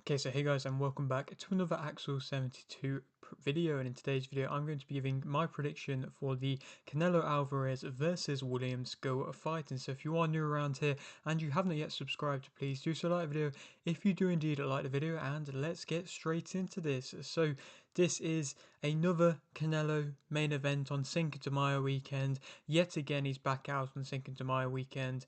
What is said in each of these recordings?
Okay, so hey guys, and welcome back to another Axel 72 video, and in today's video I'm going to be giving my prediction for the Canelo Alvarez versus William Scull fight. And so if you are new around here and you haven't yet subscribed, please do so, like the video if you do indeed like the video, and let's get straight into this. So this is another Canelo main event on Cinco de Mayo weekend. Yet again he's back out on Cinco de Mayo weekend.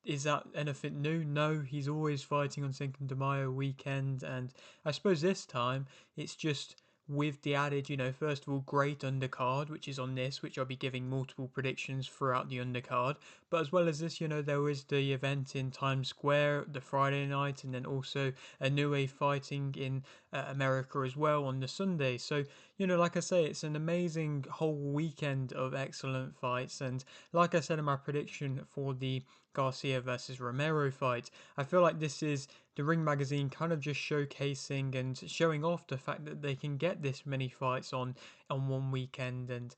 Is that anything new? No, he's always fighting on Cinco de Mayo weekend, and I suppose this time it's just with the added, first of all, great undercard, which is on this, which I'll be giving multiple predictions throughout the undercard. But as well as this, there was the event in Times Square the Friday night, and then also a new fighting in America as well on the Sunday. So, like I say, it's an amazing whole weekend of excellent fights. And like I said in my prediction for the Garcia versus Romero fight, I feel like this is the Ring magazine kind of just showcasing and showing off the fact that they can get this many fights on one weekend. And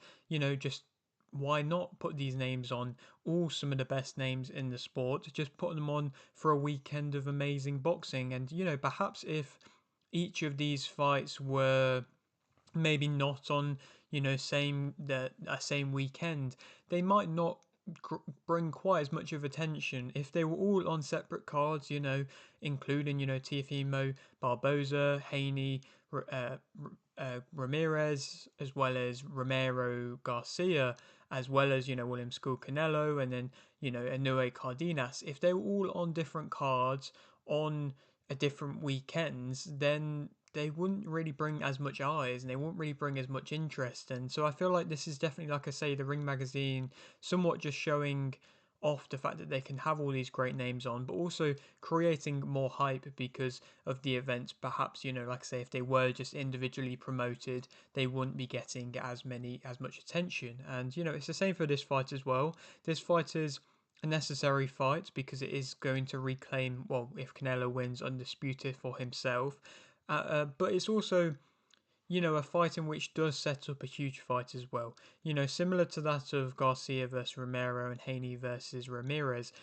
just why not put these names on, all some of the best names in the sport, just put them on for a weekend of amazing boxing. And perhaps if each of these fights were maybe not on same weekend, they might not bring quite as much of attention if they were all on separate cards, including Teofimo Barboza, Haney, Ramirez, as well as Romero Garcia, as well as William Scull Canelo, and then Inoue Cardenas. If they were all on different cards on a different weekends, then they wouldn't really bring as much eyes and they wouldn't really bring as much interest. And so I feel like this is definitely, like I say, the Ring magazine somewhat just showing off the fact that they can have all these great names on, but also creating more hype because of the events. Perhaps, like I say, if they were just individually promoted, they wouldn't be getting as much attention. And it's the same for this fight as well. This fight is a necessary fight because it is going to reclaim, well, if Canelo wins, undisputed for himself. But it's also, a fight in which does set up a huge fight as well. Similar to that of Garcia versus Romero and Haney versus Ramirez.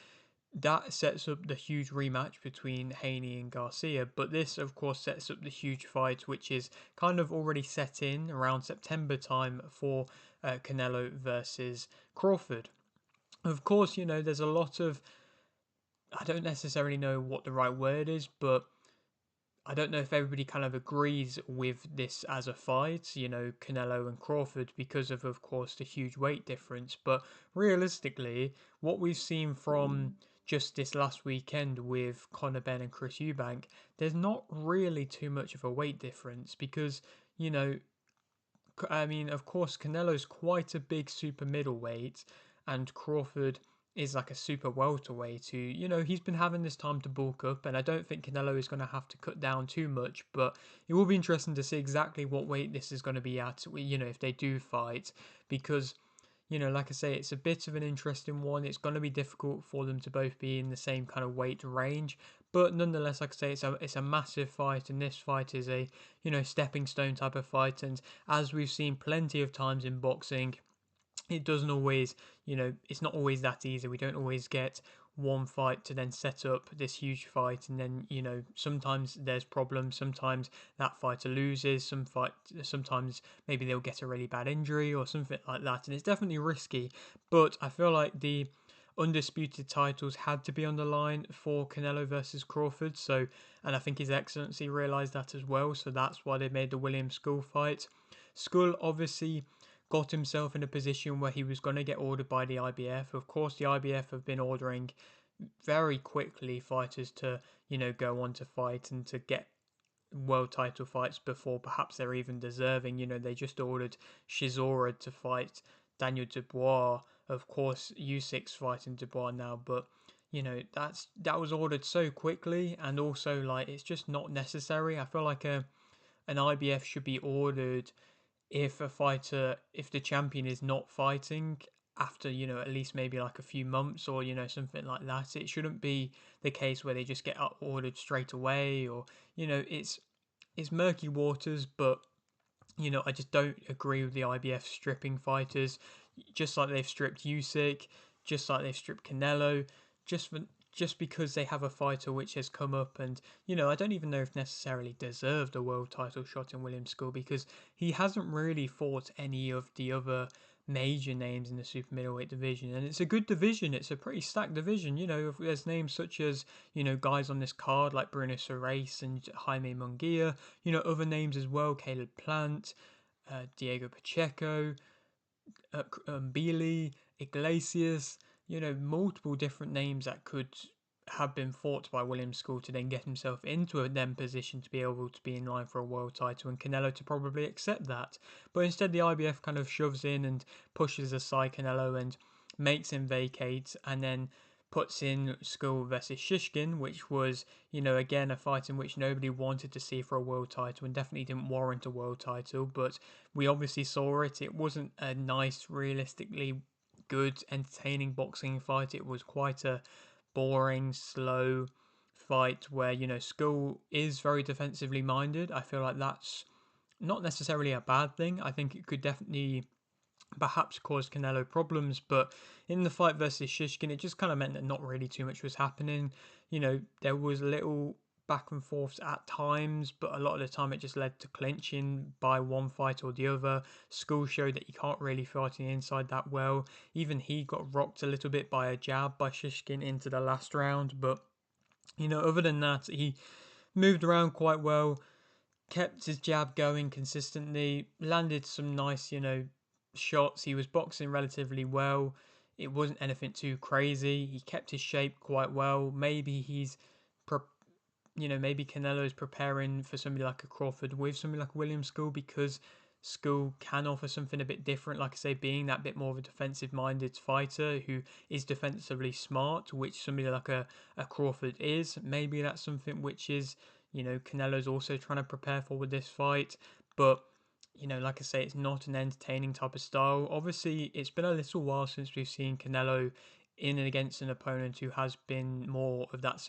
That sets up the huge rematch between Haney and Garcia, but this, of course, sets up the huge fight, which is kind of already set in around September time for Canelo versus Crawford. Of course, there's a lot of, I don't necessarily know what the right word is, but I don't know if everybody kind of agrees with this as a fight, Canelo and Crawford, because of course, the huge weight difference. But realistically, what we've seen from just this last weekend with Conor Benn and Chris Eubank, there's not really too much of a weight difference because, I mean, of course, Canelo's quite a big super middleweight, and Crawford is like a super welterweight who, he's been having this time to bulk up, and I don't think Canelo is going to have to cut down too much, but it will be interesting to see exactly what weight this is going to be at, if they do fight, because, like I say, it's a bit of an interesting one. It's going to be difficult for them to both be in the same kind of weight range, but nonetheless, like I say, it's a massive fight, and this fight is a, stepping stone type of fight, and as we've seen plenty of times in boxing, it doesn't always, it's not always that easy. We don't always get one fight to then set up this huge fight, and then sometimes there's problems. Sometimes that fighter loses. Sometimes maybe they'll get a really bad injury or something like that, and it's definitely risky. But I feel like the undisputed titles had to be on the line for Canelo versus Crawford. So, and I think His Excellency realised that as well. So that's why they made the William Scull fight. Scull obviously got himself in a position where he was going to get ordered by the IBF. Of course, the IBF have been ordering very quickly fighters to, go on to fight and to get world title fights before perhaps they're even deserving. They just ordered Chisora to fight Daniel Dubois. Of course, Usyk's fighting Dubois now, but that was ordered so quickly, and also like it's just not necessary. I feel like an IBF should be ordered if the champion is not fighting after, at least maybe like a few months or, something like that. It shouldn't be the case where they just get ordered straight away, or, it's murky waters, but, I just don't agree with the IBF stripping fighters, just like they've stripped Usyk, just like they've stripped Canelo, just for just because they have a fighter which has come up and, I don't even know if necessarily deserved a world title shot in William Scull, because he hasn't really fought any of the other major names in the super middleweight division, and it's a good division. It's a pretty stacked division. There's names such as, guys on this card like Bruno Surace and Jaime Munguia, other names as well, Caleb Plant, Diego Pacheco, Bealey, Iglesias, multiple different names that could have been fought by William Scull to then get himself into a then position to be able to be in line for a world title, and Canelo to probably accept that. But instead the IBF kind of shoves in and pushes aside Canelo and makes him vacate, and then puts in Scull versus Shishkin, which was, again, a fight in which nobody wanted to see for a world title and definitely didn't warrant a world title, but we obviously saw it. It wasn't a nice, realistically good, entertaining boxing fight. It was quite a boring, slow fight where, Scull is very defensively minded. I feel like that's not necessarily a bad thing. I think it could definitely perhaps caused Canelo problems, but in the fight versus Shishkin, it just kind of meant that not really too much was happening. There was little back and forths at times, but a lot of the time it just led to clinching by one fight or the other. Scull showed that he can't really fight on the inside that well. Even he got rocked a little bit by a jab by Shishkin into the last round, but other than that, he moved around quite well, kept his jab going consistently, landed some nice, shots. He was boxing relatively well. It wasn't anything too crazy. He kept his shape quite well. Maybe maybe Canelo's preparing for somebody like a Crawford with somebody like William Scull, because Scull can offer something a bit different, like I say, being that bit more of a defensive minded fighter who is defensively smart, which somebody like a Crawford is. Maybe that's something which is, Canelo's also trying to prepare for with this fight. But, like I say, it's not an entertaining type of style. Obviously, it's been a little while since we've seen Canelo in and against an opponent who has been more of that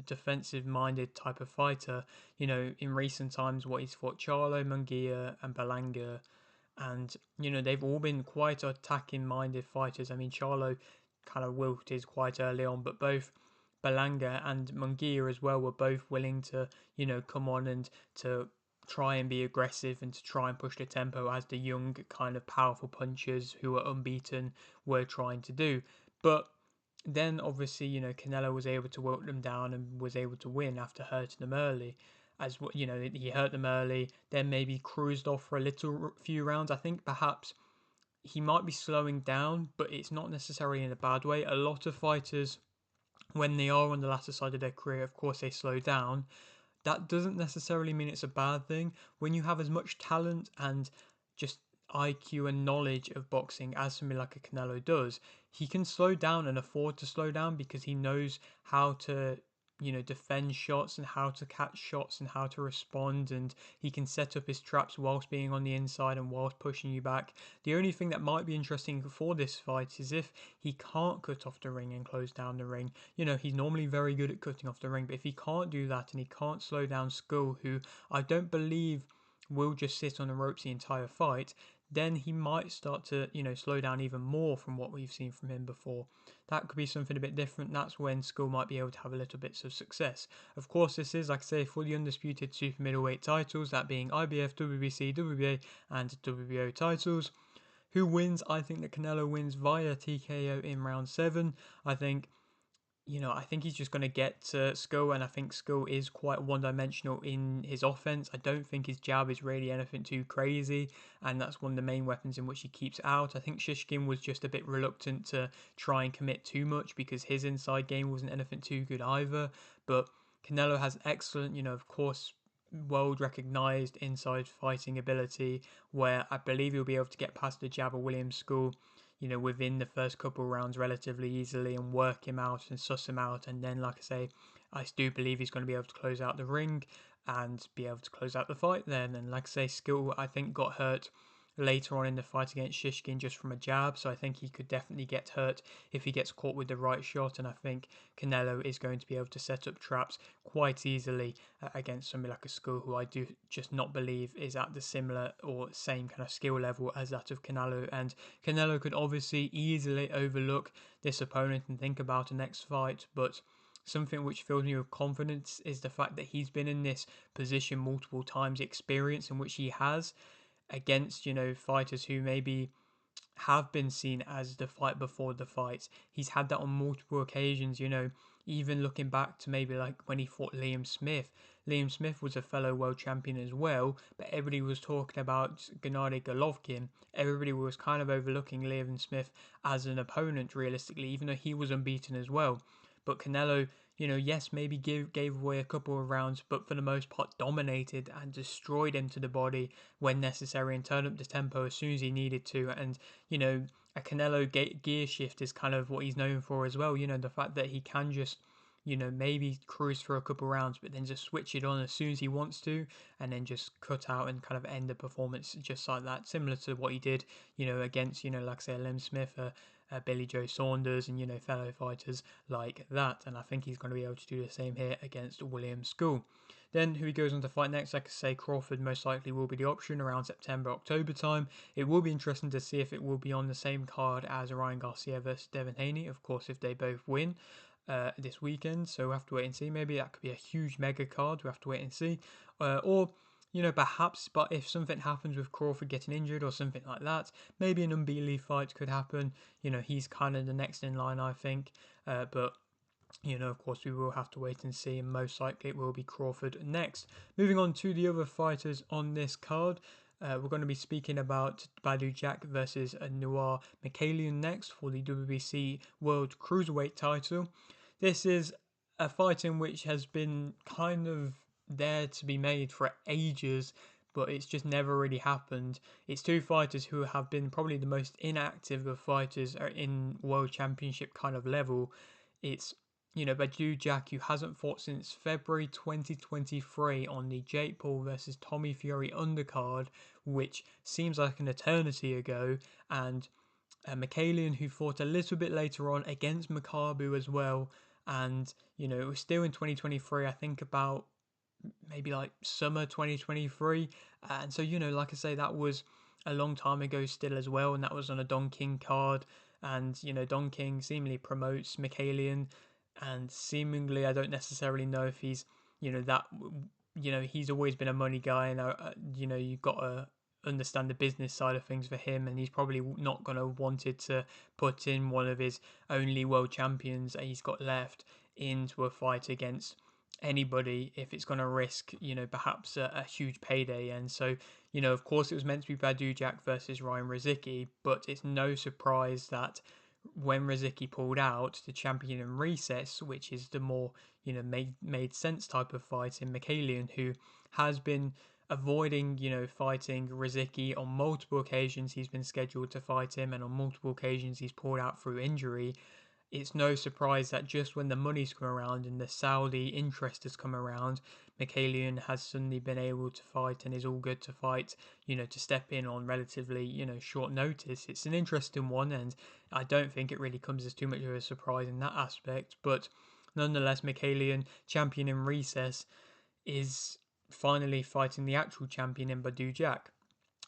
defensive minded type of fighter. In recent times, what he's fought Charlo, Munguia, and Balanga, and they've all been quite attacking minded fighters. I mean, Charlo kind of wilted quite early on, but both Balanga and Munguia as well were both willing to come on and to try and be aggressive and to try and push the tempo, as the young kind of powerful punchers who are unbeaten were trying to do. But then obviously, Canelo was able to wilt them down and was able to win after hurting them early. As he hurt them early, then maybe cruised off for a few rounds. I think perhaps he might be slowing down, but it's not necessarily in a bad way. A lot of fighters, when they are on the latter side of their career, of course they slow down. That doesn't necessarily mean it's a bad thing. When you have as much talent and just IQ and knowledge of boxing as somebody like a Canelo does, he can slow down and afford to slow down because he knows how to, defend shots and how to catch shots and how to respond, and he can set up his traps whilst being on the inside and whilst pushing you back. The only thing that might be interesting for this fight is if he can't cut off the ring and close down the ring. He's normally very good at cutting off the ring, but if he can't do that and he can't slow down Scull, who I don't believe will just sit on the ropes the entire fight, then he might start to, slow down even more from what we've seen from him before. That could be something a bit different. That's when Scull might be able to have a little bits of success. Of course, this is, like I say, for the undisputed super middleweight titles, that being IBF, WBC, WBA, and WBO titles. Who wins? I think that Canelo wins via TKO in round 7. I think he's just going to get Scull, and I think Scull is quite one-dimensional in his offense. I don't think his jab is really anything too crazy, and that's one of the main weapons in which he keeps out. I think Shishkin was just a bit reluctant to try and commit too much because his inside game wasn't anything too good either, but Canelo has excellent, of course, world-recognised inside fighting ability, where I believe he'll be able to get past the jab of William Scull, within the first couple of rounds relatively easily and work him out and suss him out. And then, like I say, I do believe he's going to be able to close out the ring and be able to close out the fight then. And like I say, Scull, I think, got hurt later on in the fight against Shishkin just from a jab, so I think he could definitely get hurt if he gets caught with the right shot, and I think Canelo is going to be able to set up traps quite easily against somebody like a Scull, who I do just not believe is at the similar or same kind of skill level as that of Canelo. And Canelo could obviously easily overlook this opponent and think about a next fight, but something which fills me with confidence is the fact that he's been in this position multiple times, experience in which he has against, fighters who maybe have been seen as the fight before the fight. He's had that on multiple occasions, even looking back to maybe like when he fought Liam Smith. Liam Smith was a fellow world champion as well, but everybody was talking about Gennady Golovkin. Everybody was kind of overlooking Liam Smith as an opponent, realistically, even though he was unbeaten as well. But Canelo, yes, maybe gave away a couple of rounds, but for the most part dominated and destroyed him to the body when necessary and turned up the tempo as soon as he needed to. And, a Canelo gear shift is kind of what he's known for as well. The fact that he can just, maybe cruise for a couple rounds, but then just switch it on as soon as he wants to, and then just cut out and kind of end the performance just like that. Similar to what he did, against, like I say, Liam Smith, Billy Joe Saunders, and, fellow fighters like that. And I think he's going to be able to do the same here against William Scull. Then who he goes on to fight next, like I say, Crawford most likely will be the option around September, October time. It will be interesting to see if it will be on the same card as Ryan Garcia versus Devin Haney, of course, if they both win this weekend. So we'll have to wait and see. Maybe that could be a huge mega card. We'll have to wait and see. Or perhaps, but if something happens with Crawford getting injured or something like that, maybe an Umbili fight could happen. He's kind of the next in line, I think. But of course, we will have to wait and see, and most likely it will be Crawford next. Moving on to the other fighters on this card, we're going to be speaking about Badou Jack versus Noel Mikaelian next for the WBC World Cruiserweight title. This is a fight in which has been kind of there to be made for ages, but it's just never really happened. It's two fighters who have been probably the most inactive of fighters in World Championship kind of level. It's Badou Jack, who hasn't fought since February 2023 on the Jake Paul versus Tommy Fury undercard, which seems like an eternity ago, and Mikaelian, who fought a little bit later on against Makabu as well, and it was still in 2023, I think about maybe like summer 2023, and so like I say, that was a long time ago still as well, and that was on a Don King card, and Don King seemingly promotes Mikaelian, and seemingly I don't necessarily know if he's that he's always been a money guy, and you've got to understand the business side of things for him, and he's probably not going to wanted to put in one of his only world champions that he's got left into a fight against anybody if it's going to risk perhaps a huge payday. And so of course it was meant to be Badou Jack versus Ryan Rizicki, but it's no surprise that when Rizicki pulled out, the champion in recess, which is the more made sense type of fight in Mikaelian, who has been avoiding fighting Rizicki on multiple occasions. He's been scheduled to fight him, and on multiple occasions he's pulled out through injury. It's no surprise that just when the money's come around and the Saudi interest has come around, Mikaelian has suddenly been able to fight and is all good to fight, to step in on relatively, short notice. It's an interesting one, and I don't think it really comes as too much of a surprise in that aspect. But nonetheless, Mikaelian, champion in recess, is finally fighting the actual champion in Badou Jack.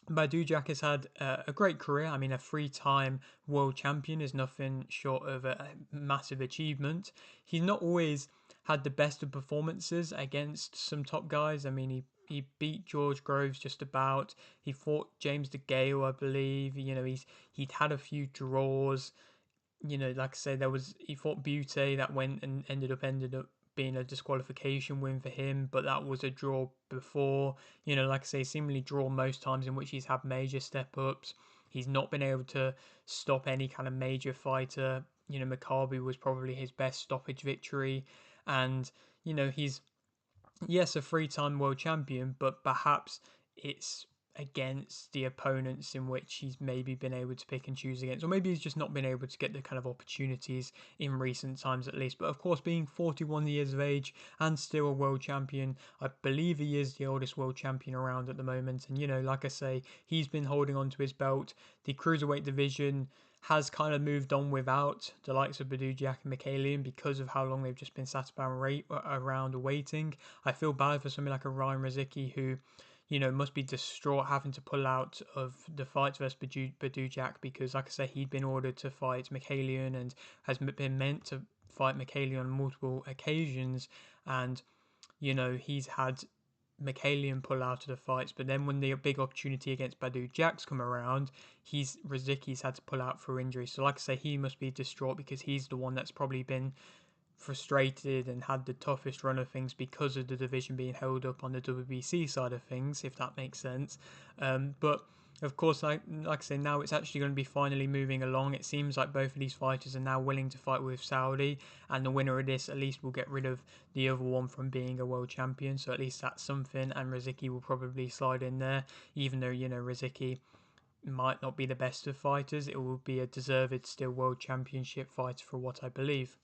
Badou Jack has had a great career. I mean, a three-time world champion is nothing short of a massive achievement. He's not always had the best of performances against some top guys. I mean, he beat George Groves just about. He fought James DeGale, I believe. He'd had a few draws. Like I say, he fought Butte that went and ended up being a disqualification win for him, but that was a draw before. Like I say, seemingly draw most times in which he's had major step ups. He's not been able to stop any kind of major fighter. Makabu was probably his best stoppage victory, and he's yes a three-time world champion, but perhaps it's against the opponents in which he's maybe been able to pick and choose against, or maybe he's just not been able to get the kind of opportunities in recent times at least. But of course, being 41 years of age and still a world champion, I believe he is the oldest world champion around at the moment, and like I say, he's been holding on to his belt. The cruiserweight division has kind of moved on without the likes of Badou Jack and Mikaelian because of how long they've just been sat around waiting. I feel bad for somebody like a Ryan Rizicki who must be distraught having to pull out of the fight versus Badou Jack because, like I say, he'd been ordered to fight Mikaelian and has been meant to fight Mikaelian on multiple occasions, and he's had Mikaelian pull out of the fights, but then when the big opportunity against Badou Jack's come around, Riziki's had to pull out for injury. So like I say, he must be distraught because he's the one that's probably been frustrated and had the toughest run of things because of the division being held up on the WBC side of things, if that makes sense. But of course, like I say, now it's actually going to be finally moving along. It seems like both of these fighters are now willing to fight with Saudi, and the winner of this at least will get rid of the other one from being a world champion. So at least that's something, and Riziki will probably slide in there, even though Riziki might not be the best of fighters. It will be a deserved still world championship fighter for what I believe.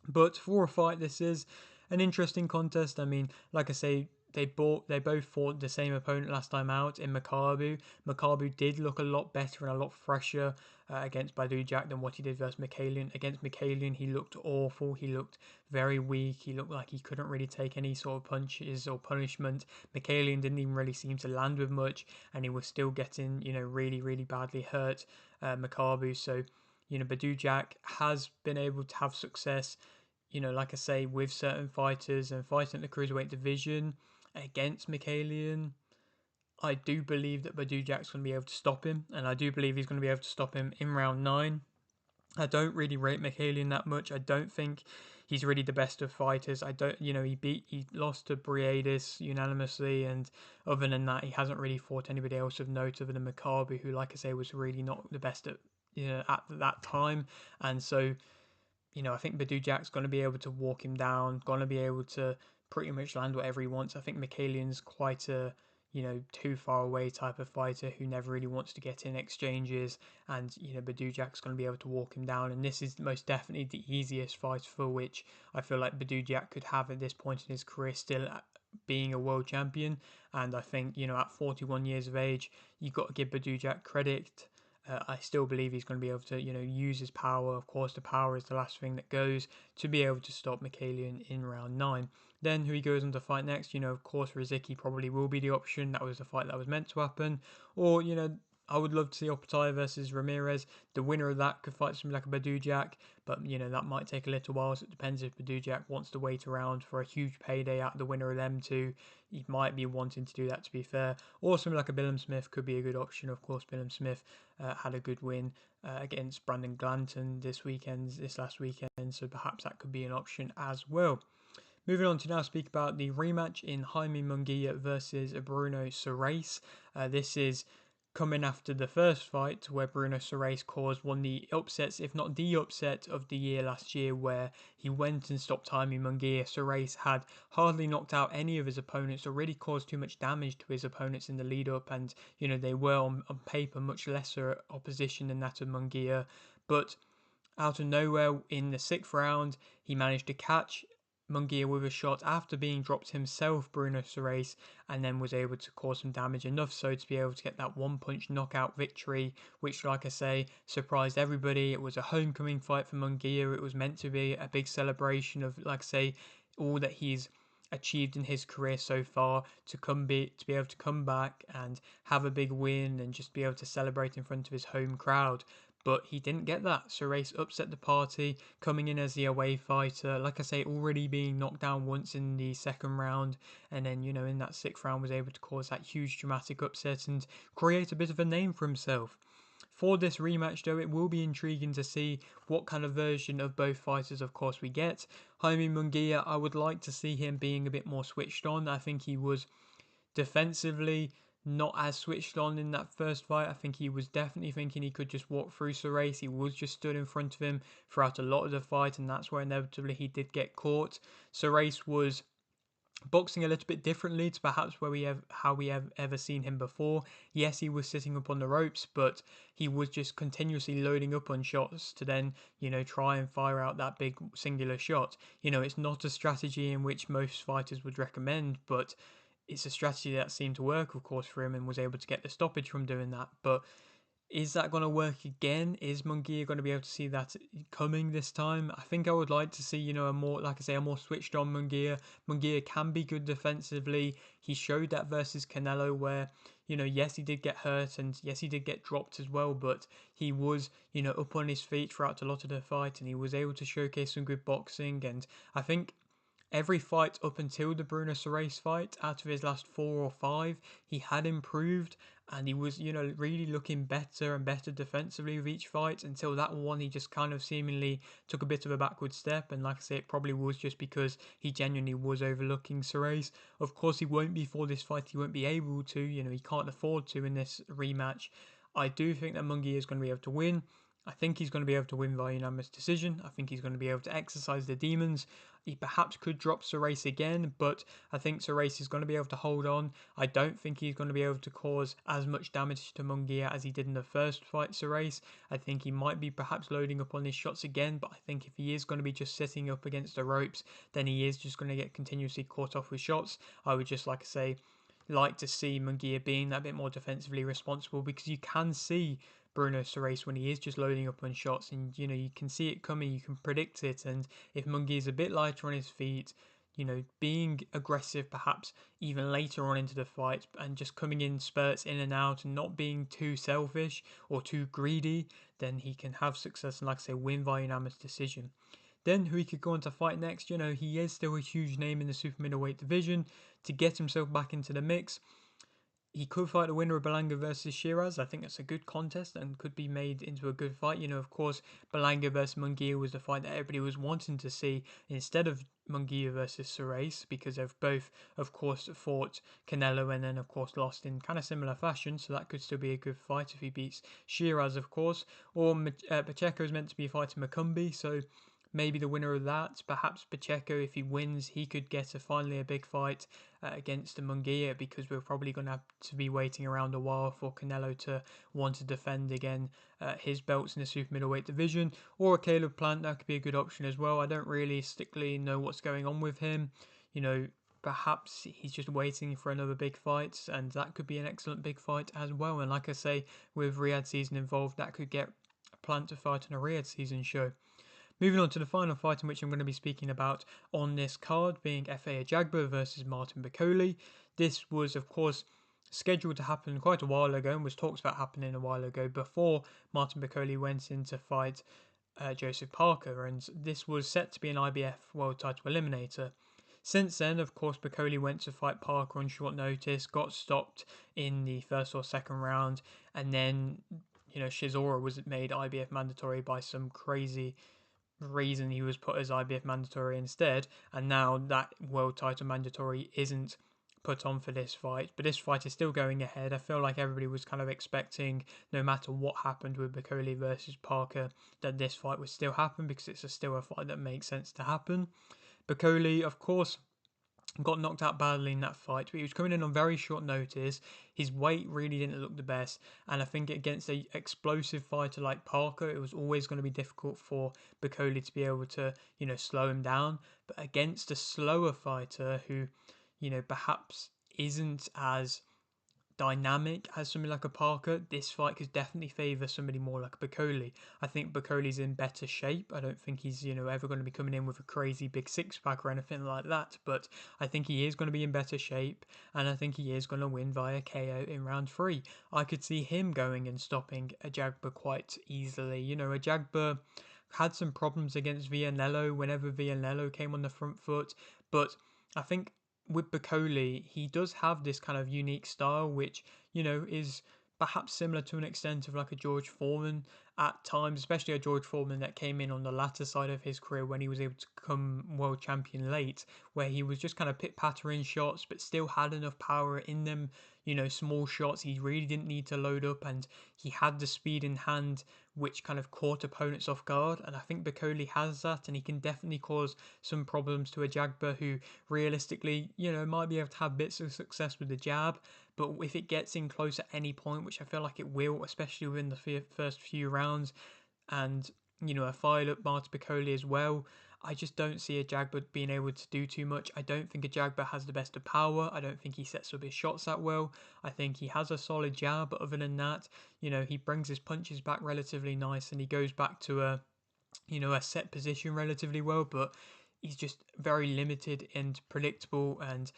But for a fight, this is an interesting contest. I mean, like I say, they both fought the same opponent last time out in Makabu. Makabu did look a lot better and a lot fresher against Badou Jack than what he did versus Mikaelian. Against Mikaelian, he looked awful. He looked very weak. He looked like he couldn't really take any sort of punches or punishment. Mikaelian didn't even really seem to land with much, and he was still getting, really, really badly hurt. Makabu. So Badou Jack has been able to have success, like I say, with certain fighters and fighting at the cruiserweight division against Mikaelian. I do believe that Badou Jack's going to be able to stop him, and I do believe he's going to be able to stop him in round 9. I don't really rate Mikaelian that much. I don't think he's really the best of fighters. I don't, he lost to Briadis unanimously, and other than that, he hasn't really fought anybody else of note other than Makabu, who, like I say, was really not the best at at that time. And so I think Badou Jack's going to be able to walk him down, going to be able to pretty much land whatever he wants. I think Mikaelian's quite a, too far away type of fighter who never really wants to get in exchanges. And, Badou Jack's going to be able to walk him down. And this is most definitely the easiest fight for which I feel like Badou Jack could have at this point in his career, still being a world champion. And I think, at 41 years of age, you've got to give Badou Jack credit. I still believe he's going to be able to, use his power. Of course, the power is the last thing that goes to be able to stop Mikaelian in round 9. Then who he goes on to fight next, of course, Riziki probably will be the option. That was the fight that was meant to happen. Or, I would love to see Optai versus Ramirez. The winner of that could fight something like a Badou Jack, but that might take a little while. So it depends if Badou Jack wants to wait around for a huge payday out of the winner of them two. He might be wanting to do that, to be fair. Or something like a Billum Smith could be a good option. Of course, Billum Smith had a good win against Brandon Glanton this last weekend, so perhaps that could be an option as well. Moving on to now speak about the rematch in Jaime Munguia versus Bruno Surace. This is coming after the first fight where Bruno Surace caused one of the upsets, if not the upset of the year last year, where he went and stopped Jaime Munguia. Surace had hardly knocked out any of his opponents or really caused too much damage to his opponents in the lead up, and they were on paper much lesser opposition than that of Munguia. But out of nowhere in the 6th round, he managed to catch Munguia with a shot after being dropped himself, Bruno Surace, and then was able to cause some damage, enough so to be able to get that one-punch knockout victory, which, like I say, surprised everybody. It was a homecoming fight for Munguia. It was meant to be a big celebration of, like I say, all that he's achieved in his career so far, to be able to come back and have a big win and just be able to celebrate in front of his home crowd. But he didn't get that. Surace upset the party, coming in as the away fighter. Like I say, already being knocked down once in the 2nd round, and then, in that 6th round was able to cause that huge dramatic upset and create a bit of a name for himself. For this rematch, though, it will be intriguing to see what kind of version of both fighters, of course, we get. Jaime Munguia, I would like to see him being a bit more switched on. I think he was defensively not as switched on in that first fight. I think he was definitely thinking he could just walk through Surace. He was just stood in front of him throughout a lot of the fight, and that's where inevitably he did get caught. Surace was boxing a little bit differently to perhaps how we have ever seen him before. Yes, he was sitting up on the ropes, but he was just continuously loading up on shots to then, try and fire out that big singular shot. It's not a strategy in which most fighters would recommend, but it's a strategy that seemed to work, of course, for him, and was able to get the stoppage from doing that. But is that going to work again? Is Munguia going to be able to see that coming this time? I think I would like to see, a more, like I say, a more switched on Munguia. Munguia can be good defensively. He showed that versus Canelo where, yes, he did get hurt and yes, he did get dropped as well, but he was, up on his feet throughout a lot of the fight and he was able to showcase some good boxing. And I think every fight up until the Bruno Surace fight, out of his last 4 or 5, he had improved and he was, really looking better and better defensively with each fight until that one he just kind of seemingly took a bit of a backward step. And like I say, it probably was just because he genuinely was overlooking Surace. Of course, he won't be for this fight, he won't be able to, he can't afford to in this rematch. I do think that Munguia is going to be able to win. I think he's going to be able to win by unanimous decision. I think he's going to be able to exercise the demons. He perhaps could drop Surace again, but I think Surace is going to be able to hold on. I don't think he's going to be able to cause as much damage to Munguia as he did in the first fight, Surace. I think he might be perhaps loading up on his shots again, but I think if he is going to be just sitting up against the ropes, then he is just going to get continuously caught off with shots. I would just like to see Munguia being that bit more defensively responsible, because you can see Bruno Surace when he is just loading up on shots, and you can see it coming, you can predict it. And if Munguia is a bit lighter on his feet, being aggressive perhaps even later on into the fight and just coming in spurts in and out and not being too selfish or too greedy, then he can have success and, like I say, win by unanimous decision. Then who he could go on to fight next, he is still a huge name in the super middleweight division. To get himself back into the mix, he could fight the winner of Berlanga versus Shiraz. I think that's a good contest and could be made into a good fight. Of course, Berlanga versus Munguia was the fight that everybody was wanting to see instead of Munguia versus Surace, because they've both, of course, fought Canelo and then, of course, lost in kind of similar fashion. So that could still be a good fight if he beats Shiraz, of course. Or Pacheco is meant to be fighting Macumbi, so maybe the winner of that, perhaps Pacheco, if he wins, he could get finally a big fight against the Munguia, because we're probably going to have to be waiting around a while for Canelo to want to defend again his belts in the super middleweight division. Or a Caleb Plant, that could be a good option as well. I don't realistically know what's going on with him. Perhaps he's just waiting for another big fight, and that could be an excellent big fight as well. And like I say, with Riyadh season involved, that could get Plant to fight on a Riyadh season show. Moving on to the final fight in which I'm going to be speaking about on this card, being F.A. Ajagba versus Martin Bakole. This was, of course, scheduled to happen quite a while ago and was talked about happening a while ago before Martin Bakole went in to fight Joseph Parker, and this was set to be an IBF World Title Eliminator. Since then, of course, Bakole went to fight Parker on short notice, got stopped in the first or second round, and then, Chisora was made IBF mandatory by some crazy reason. He was put as IBF mandatory instead, and now that world title mandatory isn't put on for this fight, but this fight is still going ahead. I feel like everybody was kind of expecting, no matter what happened with Bakole versus Parker, that this fight would still happen, because it's still a fight that makes sense to happen. Bakole, of course, got knocked out badly in that fight, but he was coming in on very short notice. His weight really didn't look the best, and I think against an explosive fighter like Parker, it was always going to be difficult for Bakole to be able to, slow him down. But against a slower fighter who, perhaps isn't as dynamic as somebody like a Parker, this fight could definitely favour somebody more like a Bakole. I think Bakole's in better shape. I don't think he's, ever going to be coming in with a crazy big six-pack or anything like that, but I think he is going to be in better shape, and I think he is going to win via KO in round 3. I could see him going and stopping Ajagba quite easily. Ajagba had some problems against Villanello whenever Villanello came on the front foot, but I think with Bakole, he does have this kind of unique style, which, is perhaps similar to an extent of like a George Foreman at times, especially a George Foreman that came in on the latter side of his career when he was able to become world champion late, where he was just kind of pit-pattering shots, but still had enough power in them, small shots. He really didn't need to load up, and he had the speed in hand, which kind of caught opponents off guard. And I think Bakole has that, and he can definitely cause some problems to Ajagba, who realistically, might be able to have bits of success with the jab, but if it gets in close at any point, which I feel like it will, especially within the first few rounds, and, a file up Martin Bakole as well, I just don't see Ajagba being able to do too much. I don't think Ajagba has the best of power. I don't think he sets up his shots that well. I think he has a solid jab, but other than that, he brings his punches back relatively nice, and he goes back to a set position relatively well, but he's just very limited and predictable, and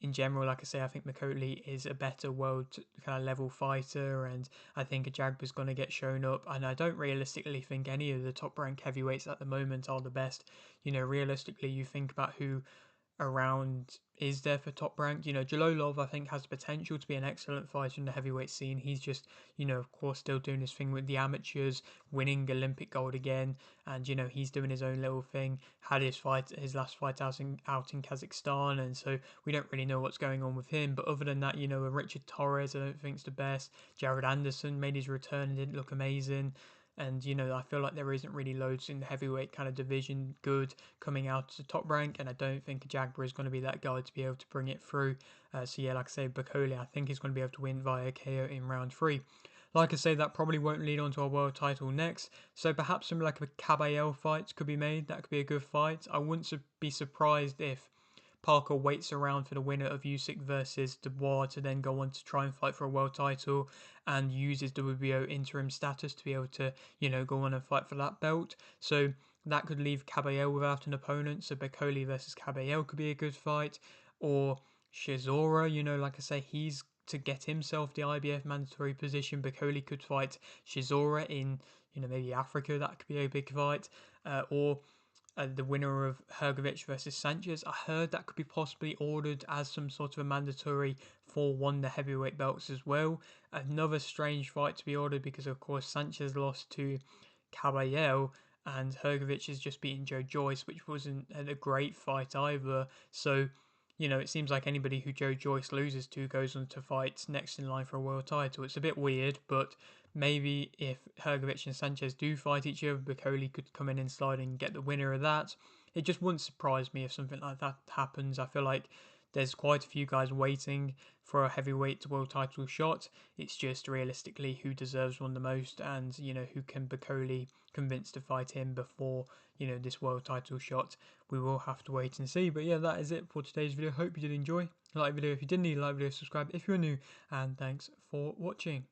in general, like I say, I think Bakole is a better world kind of level fighter, and I think Ajagba's going to get shown up. And I don't realistically think any of the top rank heavyweights at the moment are the best. Realistically, you think about who around is there for top ranked. Jalolov I think has the potential to be an excellent fighter in the heavyweight scene. He's just, of course, still doing his thing with the amateurs, winning Olympic gold again, and he's doing his own little thing. Had his last fight out in Kazakhstan, and so we don't really know what's going on with him. But other than that, a Richard Torres I don't think's the best. Jared Anderson made his return and didn't look amazing. And I feel like there isn't really loads in the heavyweight kind of division good coming out to top rank, and I don't think Ajagba is going to be that guy to be able to bring it through. So yeah, like I say, Bakole I think he's going to be able to win via KO in round 3. Like I say, that probably won't lead on to our world title next. So perhaps some like a Caballero fight could be made. That could be a good fight. I wouldn't be surprised if Parker waits around for the winner of Usyk versus Dubois to then go on to try and fight for a world title and use his WBO interim status to be able to, go on and fight for that belt. So that could leave Caballero without an opponent. So Bakole versus Caballero could be a good fight. Or Chisora, like I say, he's to get himself the IBF mandatory position. Bakole could fight Chisora in, maybe Africa. That could be a big fight. Or the winner of Hrgovic versus Sanchez. I heard that could be possibly ordered as some sort of a mandatory for one of the heavyweight belts as well. Another strange fight to be ordered because, of course, Sanchez lost to Caballero and Hrgovic has just beaten Joe Joyce, which wasn't a great fight either. So, it seems like anybody who Joe Joyce loses to goes on to fight next in line for a world title. It's a bit weird, but maybe if Hrgovic and Sanchez do fight each other, Bakole could come in and slide and get the winner of that. It just wouldn't surprise me if something like that happens. I feel like there's quite a few guys waiting for a heavyweight world title shot. It's just realistically who deserves one the most, and who can Bakole convince to fight him before this world title shot. We will have to wait and see. But yeah, that is it for today's video. Hope you did enjoy. Like the video if you didn't. Like the video, subscribe if you're new, and thanks for watching.